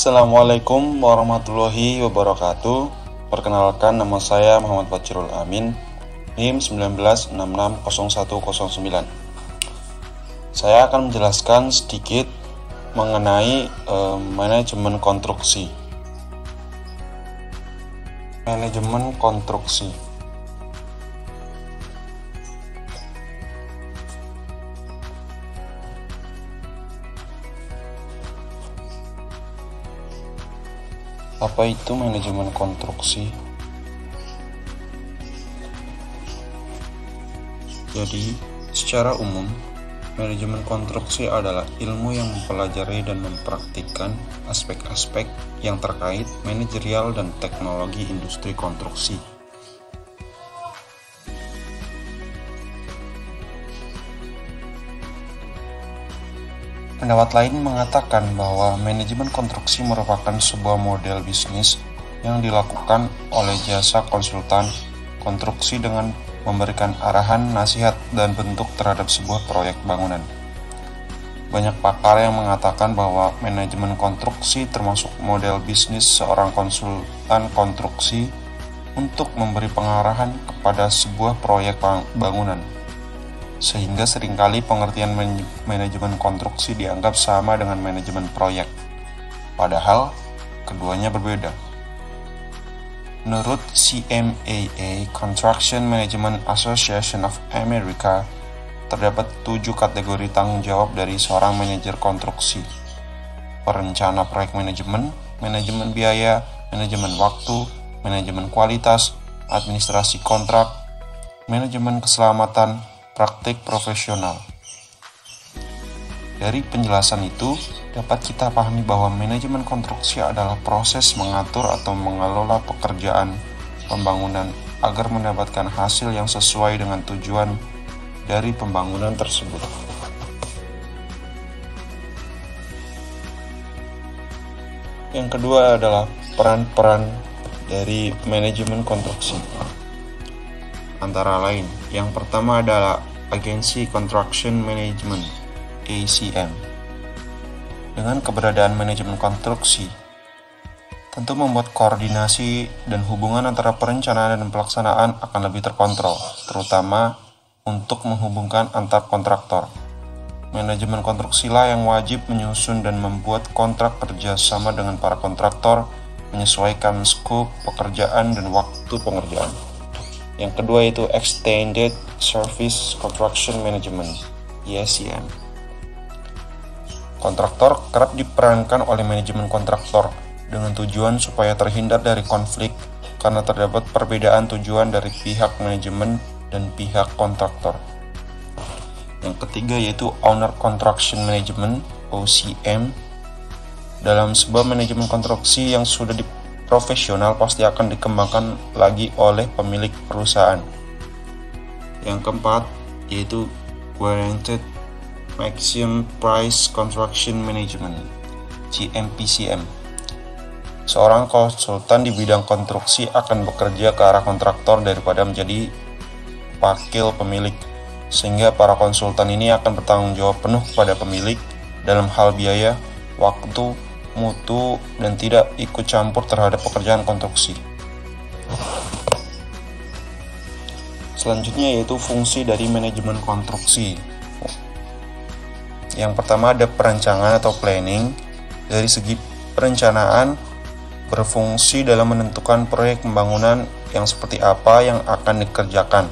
Assalamualaikum warahmatullahi wabarakatuh. Perkenalkan, nama saya Muhammad Fajrul Amin, NIM 19660109. Saya akan menjelaskan sedikit mengenai manajemen konstruksi. Manajemen konstruksi. Apa itu manajemen konstruksi? Jadi, secara umum, manajemen konstruksi adalah ilmu yang mempelajari dan mempraktikkan aspek-aspek yang terkait manajerial dan teknologi industri konstruksi. Pendapat lain mengatakan bahwa manajemen konstruksi merupakan sebuah model bisnis yang dilakukan oleh jasa konsultan konstruksi dengan memberikan arahan, nasihat, dan bentuk terhadap sebuah proyek bangunan. Banyak pakar yang mengatakan bahwa manajemen konstruksi termasuk model bisnis seorang konsultan konstruksi untuk memberi pengarahan kepada sebuah proyek bangunan. Sehingga seringkali pengertian manajemen konstruksi dianggap sama dengan manajemen proyek. Padahal, keduanya berbeda. Menurut CMAA, Construction Management Association of America, terdapat 7 kategori tanggung jawab dari seorang manajer konstruksi. Perencana proyek manajemen, manajemen biaya, manajemen waktu, manajemen kualitas, administrasi kontrak, manajemen keselamatan, praktik profesional. Dari penjelasan itu, dapat kita pahami bahwa manajemen konstruksi adalah proses mengatur atau mengelola pekerjaan pembangunan agar mendapatkan hasil yang sesuai dengan tujuan dari pembangunan tersebut. Yang kedua adalah peran-peran dari manajemen konstruksi. Antara lain, yang pertama adalah Agency Construction Management (ACM). Dengan keberadaan manajemen konstruksi, tentu membuat koordinasi dan hubungan antara perencanaan dan pelaksanaan akan lebih terkontrol, terutama untuk menghubungkan antar kontraktor. Manajemen konstruksilah yang wajib menyusun dan membuat kontrak kerjasama dengan para kontraktor, menyesuaikan skop pekerjaan dan waktu pengerjaan. Yang kedua yaitu Extended Service Construction Management (ESCM). Kontraktor kerap diperankan oleh manajemen kontraktor dengan tujuan supaya terhindar dari konflik karena terdapat perbedaan tujuan dari pihak manajemen dan pihak kontraktor. Yang ketiga yaitu Owner Construction Management (OCM). Dalam sebuah manajemen konstruksi yang sudah profesional pasti akan dikembangkan lagi oleh pemilik perusahaan. Yang keempat yaitu Guaranteed Maximum Price Construction Management (GMPCM). Seorang konsultan di bidang konstruksi akan bekerja ke arah kontraktor daripada menjadi wakil pemilik, sehingga para konsultan ini akan bertanggung jawab penuh kepada pemilik dalam hal biaya, waktu, mutu, dan tidak ikut campur terhadap pekerjaan konstruksi. Selanjutnya yaitu fungsi dari manajemen konstruksi. Yang pertama ada perencanaan atau planning. Dari segi perencanaan, berfungsi dalam menentukan proyek pembangunan yang seperti apa yang akan dikerjakan,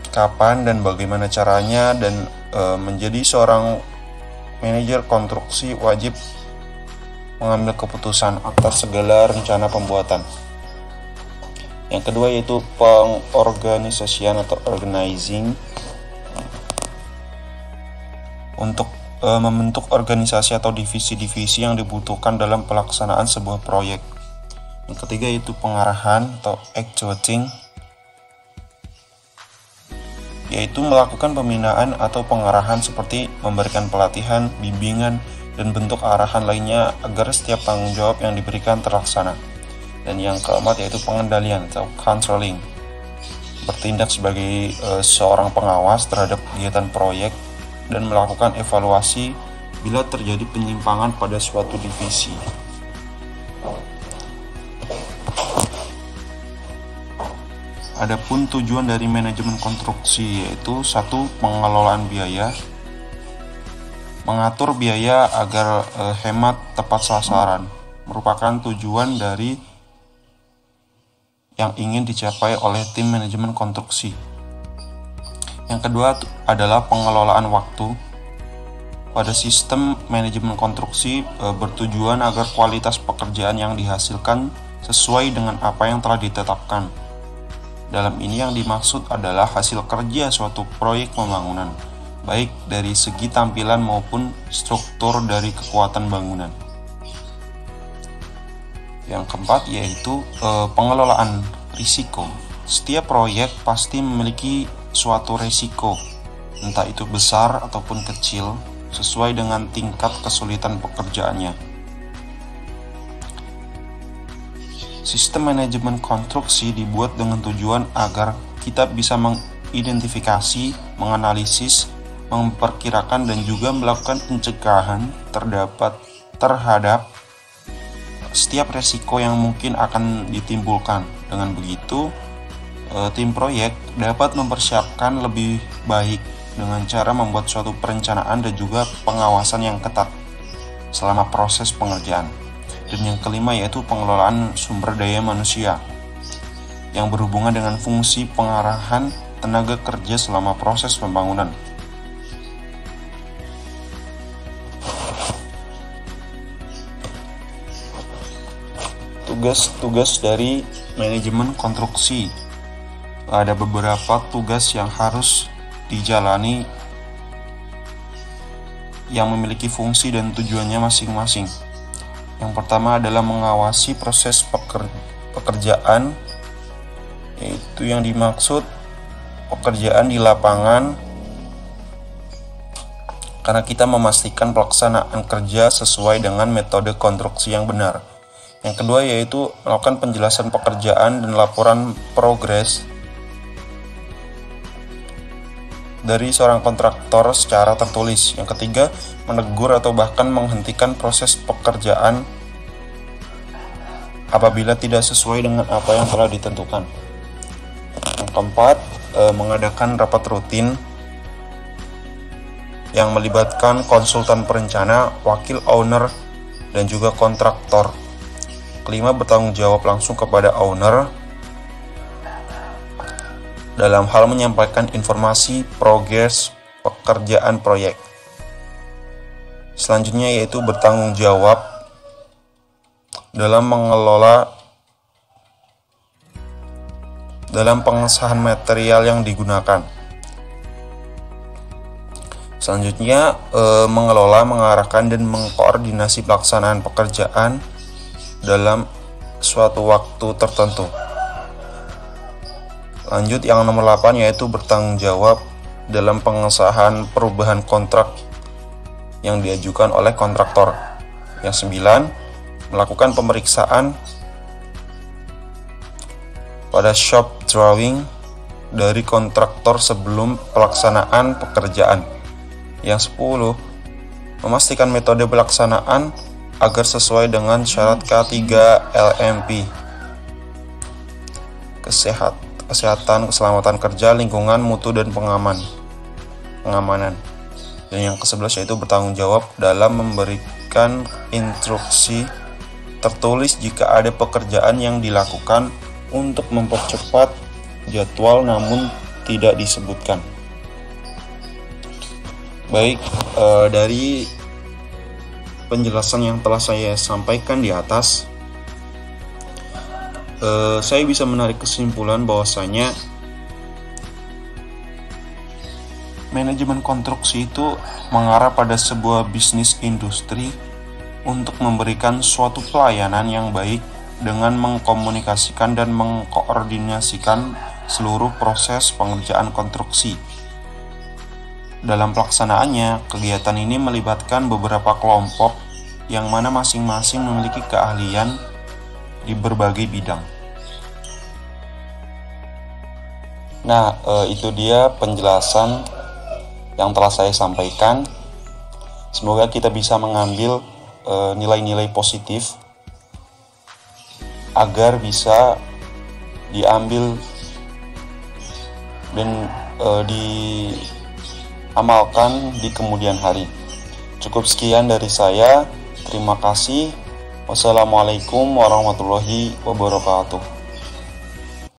kapan dan bagaimana caranya, dan menjadi seorang manajer konstruksi wajib mengambil keputusan atas segala rencana pembuatan. Yang kedua yaitu pengorganisasian atau organizing. Untuk membentuk organisasi atau divisi-divisi yang dibutuhkan dalam pelaksanaan sebuah proyek. Yang ketiga yaitu pengarahan atau executing, yaitu melakukan pembinaan atau pengarahan seperti memberikan pelatihan, bimbingan, dan bentuk arahan lainnya agar setiap tanggung jawab yang diberikan terlaksana. Dan yang keempat yaitu pengendalian atau controlling, bertindak sebagai seorang pengawas terhadap kegiatan proyek dan melakukan evaluasi bila terjadi penyimpangan pada suatu divisi. Adapun tujuan dari manajemen konstruksi yaitu 1. Pengelolaan biaya, mengatur biaya agar hemat tepat sasaran, merupakan tujuan dari yang ingin dicapai oleh tim manajemen konstruksi. Yang kedua adalah pengelolaan waktu. Pada sistem manajemen konstruksi bertujuan agar kualitas pekerjaan yang dihasilkan sesuai dengan apa yang telah ditetapkan. Dalam ini yang dimaksud adalah hasil kerja suatu proyek pembangunan, baik dari segi tampilan maupun struktur dari kekuatan bangunan. Yang keempat yaitu pengelolaan risiko. Setiap proyek pasti memiliki suatu risiko, entah itu besar ataupun kecil, sesuai dengan tingkat kesulitan pekerjaannya. Sistem manajemen konstruksi dibuat dengan tujuan agar kita bisa mengidentifikasi, menganalisis, memperkirakan dan juga melakukan pencegahan terhadap setiap resiko yang mungkin akan ditimbulkan. Dengan begitu, tim proyek dapat mempersiapkan lebih baik dengan cara membuat suatu perencanaan dan juga pengawasan yang ketat selama proses pengerjaan. Dan yang kelima yaitu pengelolaan sumber daya manusia yang berhubungan dengan fungsi pengarahan tenaga kerja selama proses pembangunan. Tugas-tugas dari manajemen konstruksi. Ada beberapa tugas yang harus dijalani yang memiliki fungsi dan tujuannya masing-masing. Yang pertama adalah mengawasi proses pekerjaan, yaitu yang dimaksud pekerjaan di lapangan, karena kita memastikan pelaksanaan kerja sesuai dengan metode konstruksi yang benar. Yang kedua yaitu melakukan penjelasan pekerjaan dan laporan progres dari seorang kontraktor secara tertulis. Yang ketiga, menegur atau bahkan menghentikan proses pekerjaan apabila tidak sesuai dengan apa yang telah ditentukan. Yang keempat, mengadakan rapat rutin yang melibatkan konsultan perencana, wakil owner, dan juga kontraktor. Kelima, bertanggung jawab langsung kepada owner dalam hal menyampaikan informasi progres pekerjaan proyek. Selanjutnya yaitu bertanggung jawab dalam mengelola dalam pengesahan material yang digunakan. Selanjutnya mengelola, mengarahkan dan mengkoordinasi pelaksanaan pekerjaan dalam suatu waktu tertentu. Lanjut yang nomor 8 yaitu bertanggung jawab dalam pengesahan perubahan kontrak yang diajukan oleh kontraktor. Yang 9, melakukan pemeriksaan pada shop drawing dari kontraktor sebelum pelaksanaan pekerjaan. Yang 10, memastikan metode pelaksanaan agar sesuai dengan syarat K3 LMP. Kesehatan, keselamatan kerja, lingkungan, mutu, dan pengamanan. Dan yang ke-11 yaitu bertanggung jawab dalam memberikan instruksi tertulis jika ada pekerjaan yang dilakukan untuk mempercepat jadwal namun tidak disebutkan. Baik, dari penjelasan yang telah saya sampaikan di atas, saya bisa menarik kesimpulan bahwasanya manajemen konstruksi itu mengarah pada sebuah bisnis industri untuk memberikan suatu pelayanan yang baik dengan mengkomunikasikan dan mengkoordinasikan seluruh proses pengerjaan konstruksi. Dalam pelaksanaannya, kegiatan ini melibatkan beberapa kelompok yang mana masing-masing memiliki keahlian di berbagai bidang. Nah, itu dia penjelasan yang telah saya sampaikan. Semoga kita bisa mengambil nilai-nilai positif agar bisa diambil dan diamalkan di kemudian hari. Cukup sekian dari saya. Terima kasih. Wassalamualaikum warahmatullahi wabarakatuh.